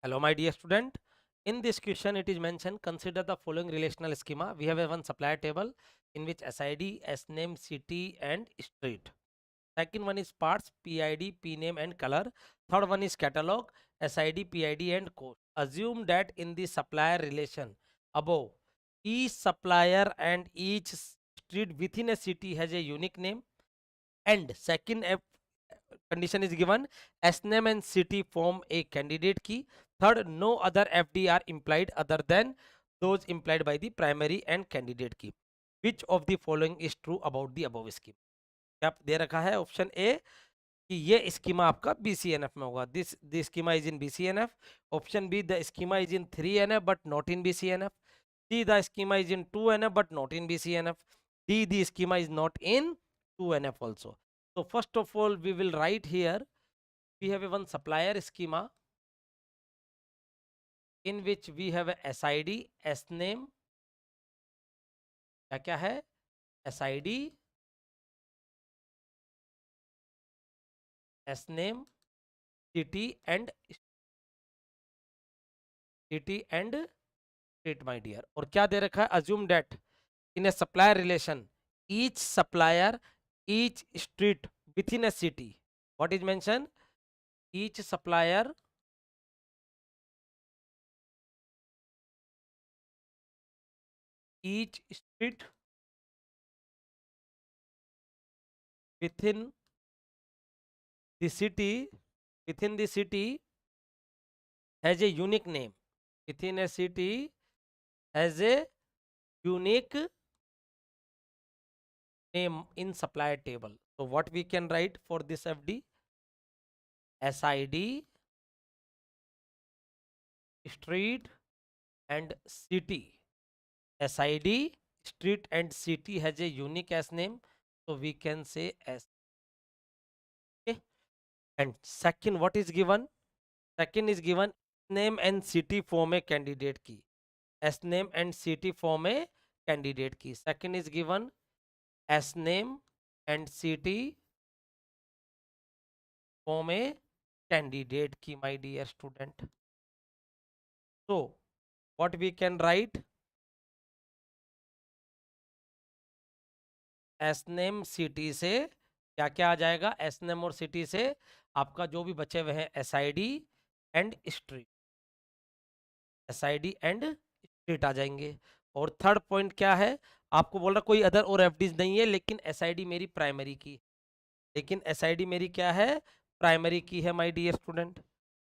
Hello, my dear student. In this question, it is mentioned, consider the following relational schema. We have a one supplier table in which SID, SName, city and street. Second one is parts, PID, PName and color. Third one is catalog, SID, PID and code. Assume that in the supplier relation above, each supplier and each street within a city has a unique name. And second condition is given, SName and city form a candidate key. Third, no other FD are implied other than those implied by the primary and candidate key. Which of the following is true about the above scheme? क्या दे रखा है option A कि ये schema आपका BCNF में होगा, this schema is in BCNF. Option B, the schema is in 3NF but not in BCNF. C, the schema is in 2NF but not in BCNF. D, the schema is not in 2NF also. So first of all, we will write here, we have a one supplier schema in which we have a SID, SName, क्या क्या है, SID, SName, city and street, my dear. और क्या दे रखा है, assume that in a supplier relation, each supplier, each street within a city, what is mentioned, each supplier, each street within the city, has a unique name. Within a city has a unique name in supplier table. So what we can write for this FD? SID, street and city. SID, street and city has a unique S name. So we can say S. Okay. And second, what is given? Second is given, name and city form a candidate key. S name and city form a candidate key. Second is given, S name and city form a candidate key, my dear student. So what we can write, S name city से क्या क्या आ जाएगा, S name और city से आपका जो भी बचे हुए हैं SID and street, SID and street आ जाएंगे. और थर्ड पॉइंट क्या है, आपको बोल रहा कोई अदर और FDs नहीं है, लेकिन SID मेरी प्राइमरी की, लेकिन SID मेरी क्या है, प्राइमरी की है, my dear student.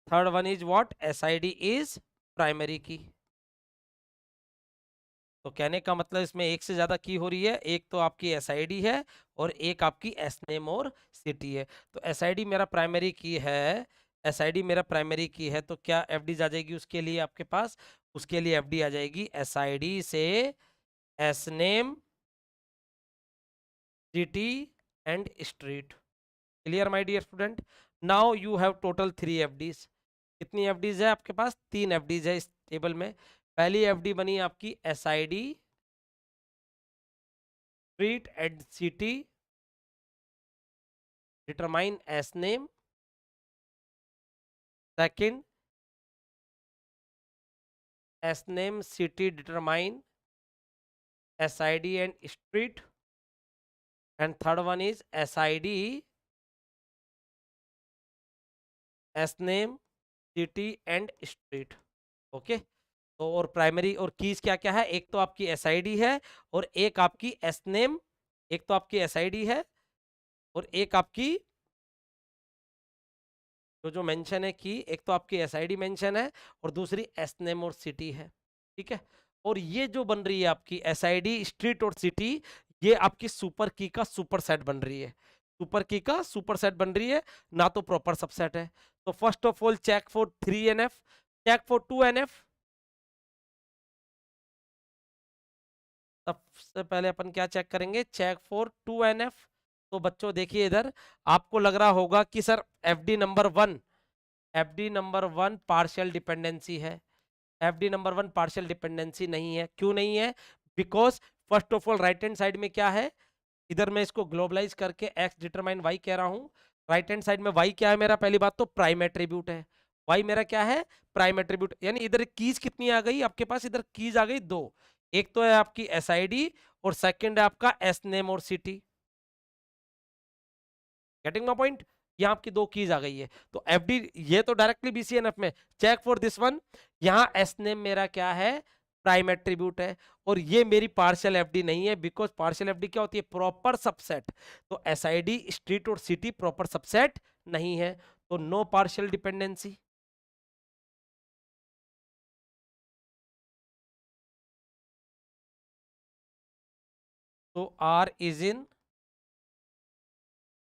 Third one is what, SID is primary key. तो कहने का मतलब इसमें एक से ज़्यादा की हो रही है, एक तो आपकी SID है और एक आपकी SName और सिटी है. तो SID मेरा प्राइमरी की है, SID मेरा प्राइमरी की है, तो क्या FD आ जाएगी उसके लिए आपके पास, उसके लिए FD आ जाएगी SID से SName, city and street. Clear my dear student. Now you have total 3 FDs. कितनी FDs है आपके पास, 3 FDs है इस टेबल में. पहली FD बनी आपकी SID, street and city, determine S name. Second, S name, city, determine SID and street. And third one is SID, S name, city and street. Okay. तो और प्राइमरी और कीज क्या क्या है, एक तो आपकी SID है और एक आपकी S name, एक तो आपकी SID है और एक आपकी जो मेंशन है की, एक तो आपकी SID मेंशन है और दूसरी S name और सिटी है. ठीक है. और ये जो बन रही है आपकी SID, स्ट्रीट और सिटी, ये आपकी सुपर की का सुपर सेट बन रही है, सुपर की का सुपर सेट बन रही है, ना तो प्रॉपर सबसेट है. तो first of all check for 3NF, check for 2NF. सबसे पहले अपन क्या चेक करेंगे, चेक फॉर 2NF. तो बच्चों देखिए इधर, आपको लग रहा होगा कि sir FD number 1 partial dependency है. FD नंबर 1 पार्शियल डिपेंडेंसी नहीं है. क्यों नहीं है, because first of all right hand side में क्या है, इधर मैं इसको ग्लोबलाइज करके x डिटरमाइन y कह रहा हूं. राइट हैंड साइड में y क्या है मेरा, पहली बात तो प्राइम एट्रीब्यूट है वाई मेरा क्या है, प्राइम एट्रीब्यूट। यानी इधर कीज कितनी आ गई आपके पास, इधर कीज आ गई 2, एक तो है आपकी एसआईडी और सेकंड है आपका एस नेम और सिटी। गेटिंग माय पॉइंट, यहाँ आपकी 2 कीज आ गई है। तो एफडी ये तो डायरेक्टली बीसीएनएफ में, चेक फॉर दिस वन, यहाँ एस नेम मेरा क्या है, प्राइम एट्रीब्यूट है, और ये मेरी पार्शियल एफडी नहीं है, बिकॉज पार्शियल एफडी क्या होती है, प्रॉपर सबसेट। तो एसआईडी स्ट्रीट और सिटी प्रॉपर सबसेट नहीं है, तो नो पार्शियल डिपेंडेंसी। तो R is in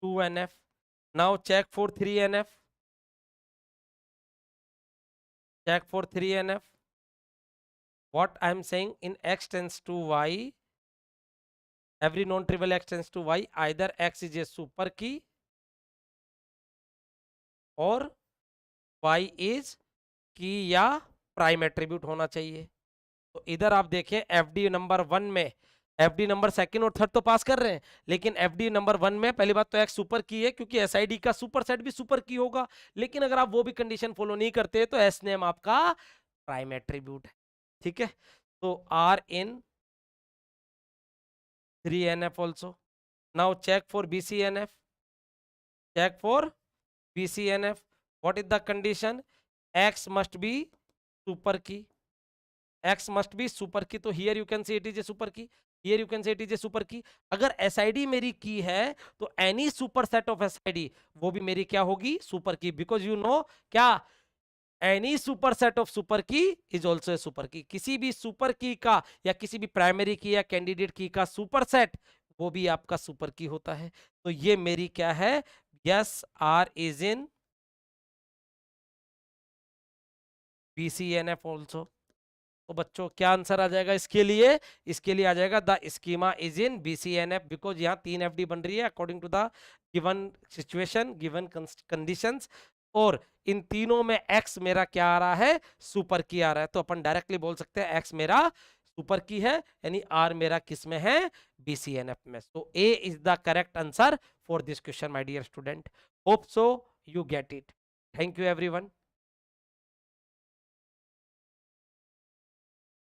2NF. Now check for 3NF. Check for 3NF. What I am saying, in X tends to Y, every non-trivial X tends to Y, either X is a super key और Y is key या prime attribute होना चाहिए। तो इधर आप देखें FD number 1 में, FD number second और थर्ड तो पास कर रहे हैं, लेकिन एफडी नंबर 1 में पहली बात तो एक्स सुपर की है, क्योंकि एसआईडी का सुपर सेट भी सुपर की होगा। लेकिन अगर आप वो भी कंडीशन फॉलो नहीं करते तो एस नेम आपका प्राइम एट्रीब्यूट है। ठीक है, तो are in 3NF also. Now check for BCNF, check for BCNF. What is the condition? X must be super key. X must be super key. तो here you can say it is a super key. Here you can say it is a super key. अगर SID मेरी की है तो any super set of SID वो भी मेरी क्या होगी, super key. Because you know क्या, any super set of super key is also a super key. किसी भी super key का या किसी भी primary की या candidate की का super set वो भी आपका super key होता है। तो ये मेरी क्या है, yes R is in BCNF also. तो बच्चों क्या आंसर आ जाएगा इसके लिए, इसके लिए आ जाएगा the schema is in BCNF, because यहाँ 3 FD बन रही है according to the given situation, given conditions, और इन तीनों में X मेरा क्या आ रहा है, सुपर की आ रहा है। तो अपन डायरेक्टली बोल सकते हैं X मेरा सुपर की है, यानी R मेरा किस में है, BCNF में। तो A is the correct answer for this question my dear student. Hope so you get it. Thank you everyone.